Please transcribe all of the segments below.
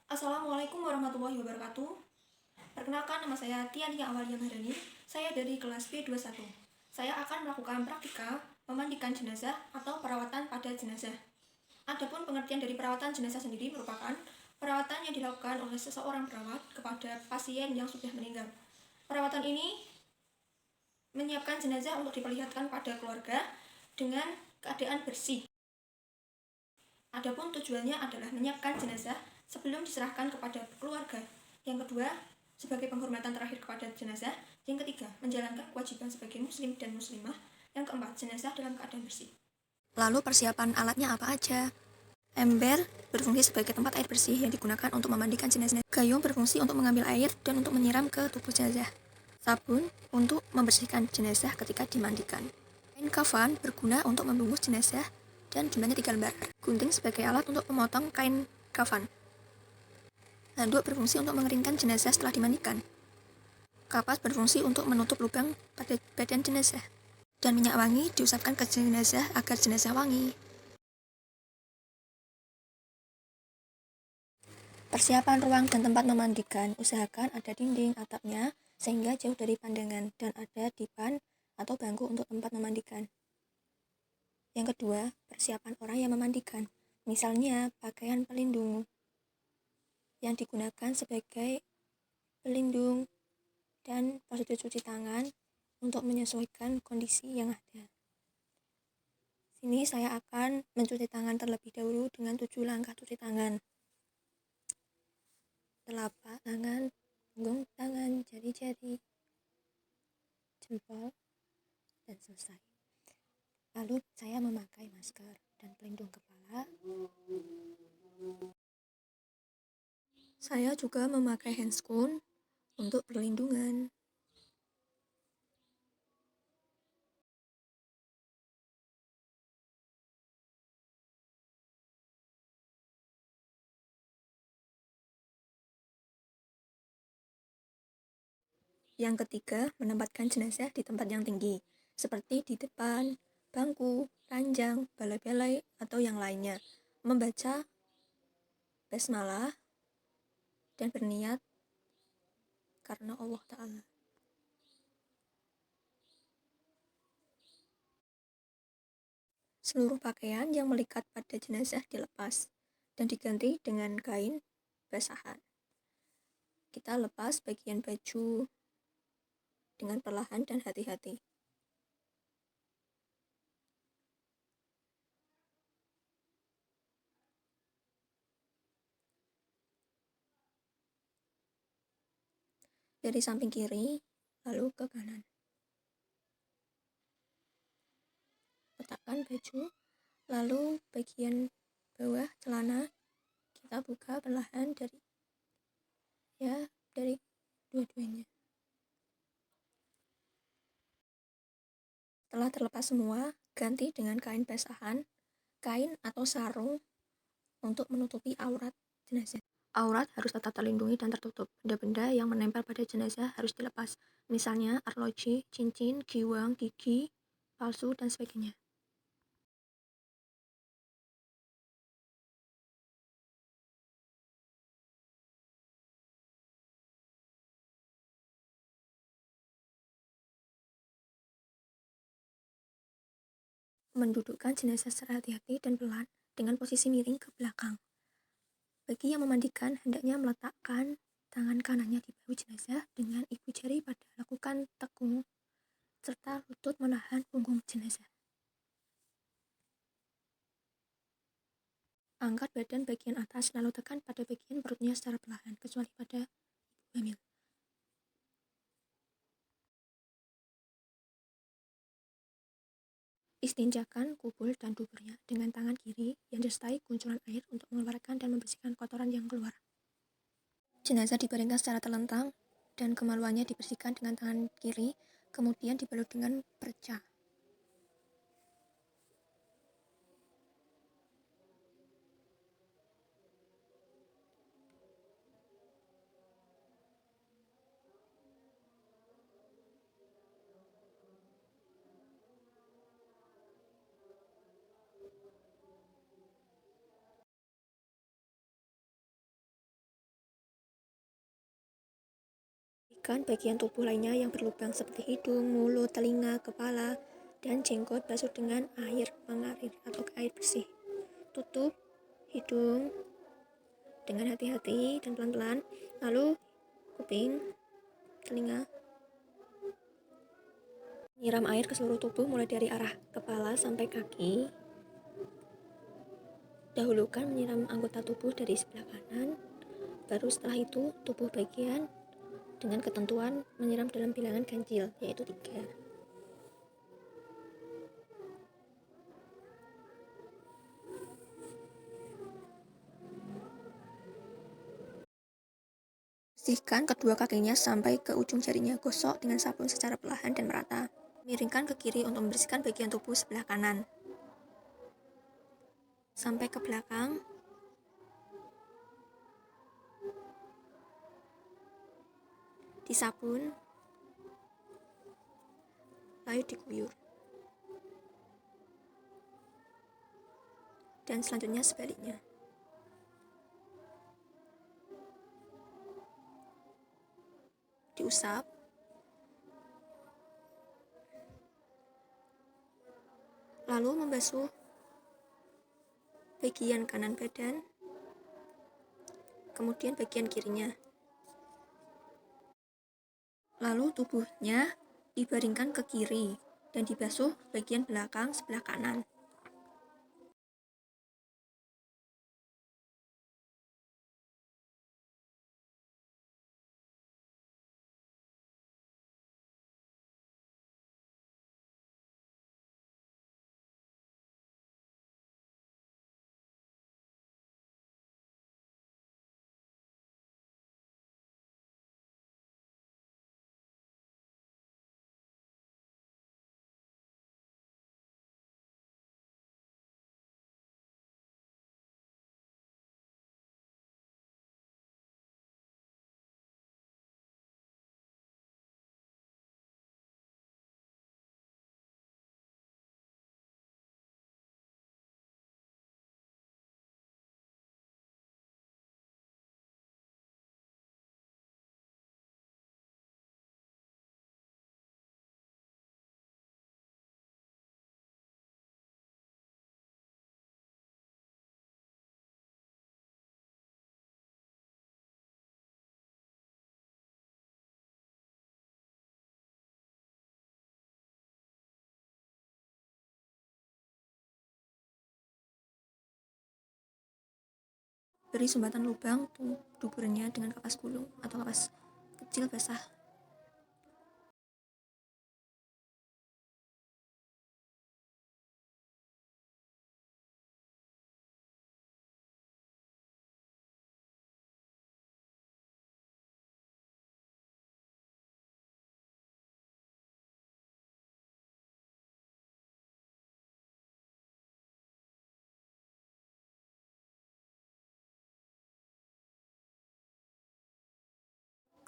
Assalamualaikum warahmatullahi wabarakatuh. Perkenalkan, nama saya Tiania Awalia Maharani. Saya dari kelas B21. Saya akan melakukan praktika memandikan jenazah atau perawatan pada jenazah. Adapun pengertian dari perawatan jenazah sendiri merupakan perawatan yang dilakukan oleh seseorang perawat kepada pasien yang sudah meninggal. Perawatan ini menyiapkan jenazah untuk diperlihatkan pada keluarga dengan keadaan bersih. Adapun tujuannya adalah menyiapkan jenazah sebelum diserahkan kepada keluarga. Yang kedua, sebagai penghormatan terakhir kepada jenazah. Yang ketiga, menjalankan kewajiban sebagai muslim dan muslimah. Yang keempat, jenazah dalam keadaan bersih. Lalu persiapan alatnya apa aja? Ember berfungsi sebagai tempat air bersih yang digunakan untuk memandikan jenazah. Gayung berfungsi untuk mengambil air dan untuk menyiram ke tubuh jenazah. Sabun untuk membersihkan jenazah ketika dimandikan. Kain kafan berguna untuk membungkus jenazah dan jumlahnya 3 lembar. Gunting sebagai alat untuk memotong kain kafan. Handuk berfungsi untuk mengeringkan jenazah setelah dimandikan. Kapas berfungsi untuk menutup lubang pada badan jenazah. Dan minyak wangi diusapkan ke jenazah agar jenazah wangi. Persiapan ruang dan tempat memandikan, usahakan ada dinding atapnya sehingga jauh dari pandangan dan ada dipan atau bangku untuk tempat memandikan. Yang kedua, persiapan orang yang memandikan, misalnya pakaian pelindung yang digunakan sebagai pelindung dan prosedur cuci tangan untuk menyesuaikan kondisi yang ada. Sini saya akan mencuci tangan terlebih dahulu dengan 7 langkah cuci tangan. Telapak tangan, punggung tangan, jari-jari, jempol, dan selesai. Lalu saya memakai masker dan pelindung kepala. Saya juga memakai handscoon untuk perlindungan. Yang ketiga, menempatkan jenazah di tempat yang tinggi, seperti di depan, bangku, ranjang, balai-balai, atau yang lainnya. Membaca basmalah dan berniat karena Allah Ta'ala. Seluruh pakaian yang melekat pada jenazah dilepas dan diganti dengan kain basahan. Kita lepas bagian baju dengan perlahan dan hati-hati. Dari samping kiri, lalu ke kanan. Letakkan baju, lalu bagian bawah celana kita buka perlahan dari dua-duanya. Setelah terlepas semua, ganti dengan kain basahan, kain atau sarung untuk menutupi aurat jenazah. Aurat harus tetap terlindungi dan tertutup. Benda-benda yang menempel pada jenazah harus dilepas, misalnya arloji, cincin, giwang, gigi palsu, dan sebagainya. Mendudukkan jenazah secara hati-hati dan pelan dengan posisi miring ke belakang. Bagi yang memandikan, hendaknya meletakkan tangan kanannya di bahu jenazah dengan ibu jari pada lakukan tekung serta lutut menahan punggung jenazah. Angkat badan bagian atas lalu tekan pada bagian perutnya secara perlahan, kecuali pada ibu hamil. Istinjakan kubul dan duburnya dengan tangan kiri yang disertai guncuran air untuk mengeluarkan dan membersihkan kotoran yang keluar. Jenazah dibaringkan secara telentang dan kemaluannya dibersihkan dengan tangan kiri, kemudian dibalut dengan perca. Bersihkan bagian tubuh lainnya yang berlubang seperti hidung, mulut, telinga, kepala, dan jenggot. Basuh dengan air mengalir atau air bersih. Tutup hidung dengan hati-hati dan pelan-pelan, lalu kuping, telinga. Nyiram air ke seluruh tubuh mulai dari arah kepala sampai kaki. Dahulukan menyiram anggota tubuh dari sebelah kanan, baru setelah itu tubuh bagian dengan ketentuan menyiram dalam bilangan ganjil, yaitu 3. Bersihkan kedua kakinya sampai ke ujung jarinya. Gosok dengan sabun secara perlahan dan merata. Miringkan ke kiri untuk membersihkan bagian tubuh sebelah kanan sampai ke belakang. Disabun, lalu diguyur. Dan selanjutnya sebaliknya. Diusap. Lalu membasuh bagian kanan badan, kemudian bagian kirinya. Lalu tubuhnya dibaringkan ke kiri dan dibasuh bagian belakang sebelah kanan. Beri sumbatan lubang duburnya dengan kapas gulung atau kapas kecil basah.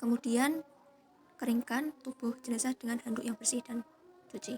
Kemudian keringkan tubuh jenazah dengan handuk yang bersih dan cuci.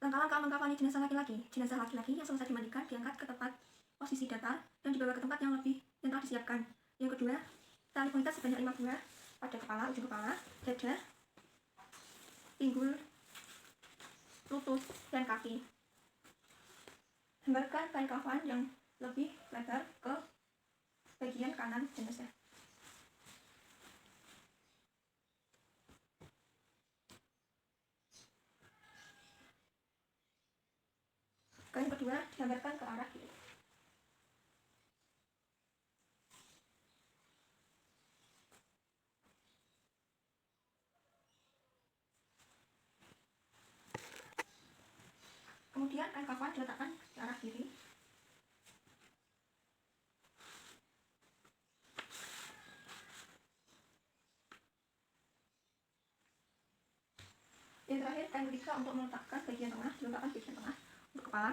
Langkah-langkah mengkafani jenazah laki-laki. Jenazah laki-laki yang selesai dimandikan diangkat ke tempat posisi datar dan dibawa ke tempat yang telah disiapkan. Yang kedua, tali pengikat sebanyak 5 buah pada kepala, ujung kepala, dada, pinggul, lutut, dan kaki. Hembarkan kain kafan yang lebih lebar ke bagian kanan jenazah. Kain kedua dihambarkan ke arah kiri. kain kafan diletakkan ke arah kiri. Yang terakhir, kain lika untuk meletakkan bagian tengah, diletakkan bagian tengah untuk kepala.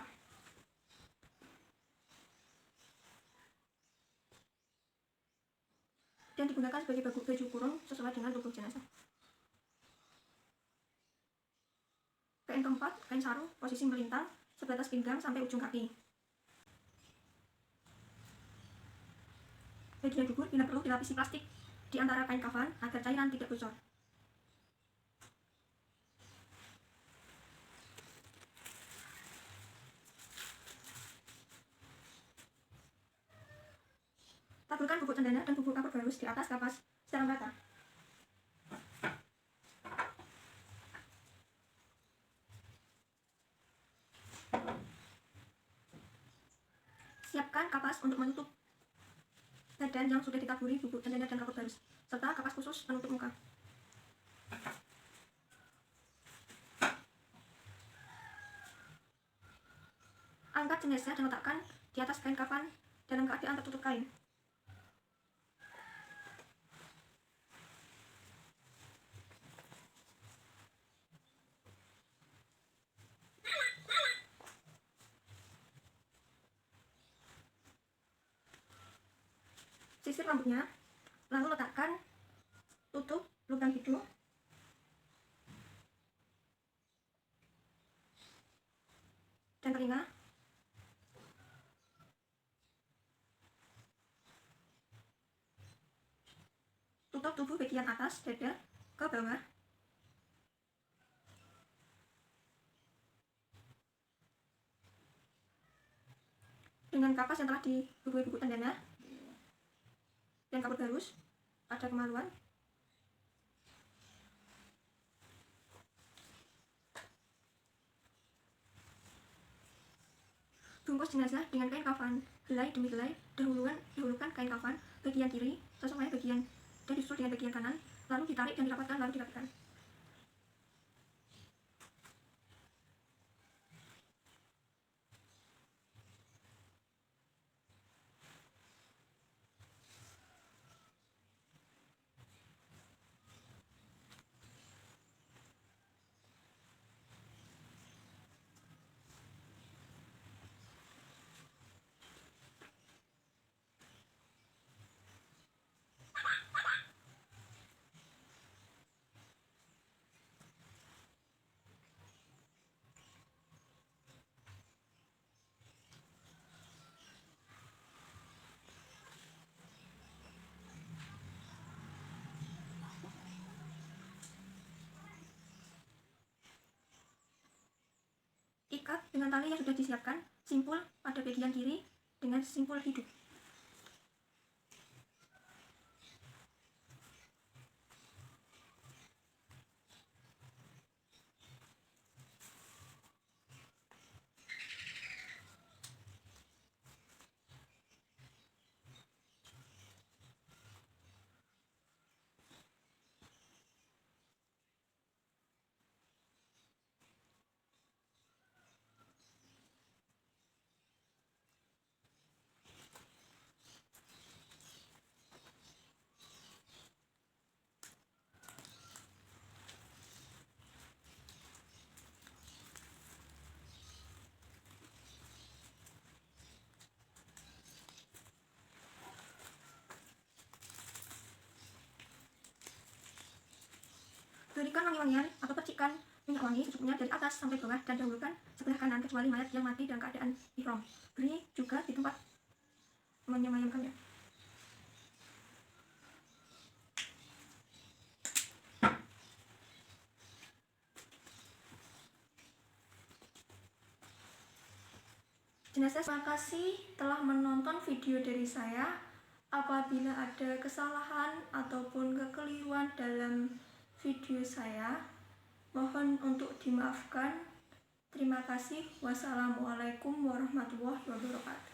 Dan digunakan sebagai baju kurung sesuai dengan tubuh jenazah. Kain keempat, kain sarung, posisi melintang sebatas pinggang sampai ujung kaki. Bagian dubur bila perlu dilapisi plastik di antara kain kafan agar cairan tidak bocor. Taburkan bubuk cendana dan bubuk kapur barus di atas kapas secara merata. Siapkan kapas untuk menutup badan yang sudah ditaburi bubuk cendana dan kapur barus, serta kapas khusus penutup muka. Angkat jenazah dan letakkan di atas kain kafan dalam keadaan tertutup kain. Sisir rambutnya, lalu letakkan tutup lubang hidung dan telinga. Tutup tubuh bagian atas dada ke bawah. Dengan kapas yang telah dibubui bubuk cendana dan kapur barus pada kemaluan. Bungkus jenazah dengan kain kafan, helai demi helai. Dahulukan kain kafan bagian kiri sesuai bagian dan disusul dengan bagian kanan, lalu ditarik dan dirapatkan, lalu dirapikan. Ikat dengan tali yang sudah disiapkan, simpul pada bagian kiri dengan simpul hidup. Berikan wangi-wangian atau percikan minyak wangi secukupnya dari atas sampai bawah dan dahulukan sebelah kanan kecuali mayat yang mati dalam keadaan ihram. Beri juga di tempat menyemayamkannya. Jenazah, terima kasih telah menonton video dari saya. Apabila ada kesalahan ataupun kekeliruan dalam video saya, mohon untuk dimaafkan. Terima kasih. Wassalamualaikum warahmatullahi wabarakatuh.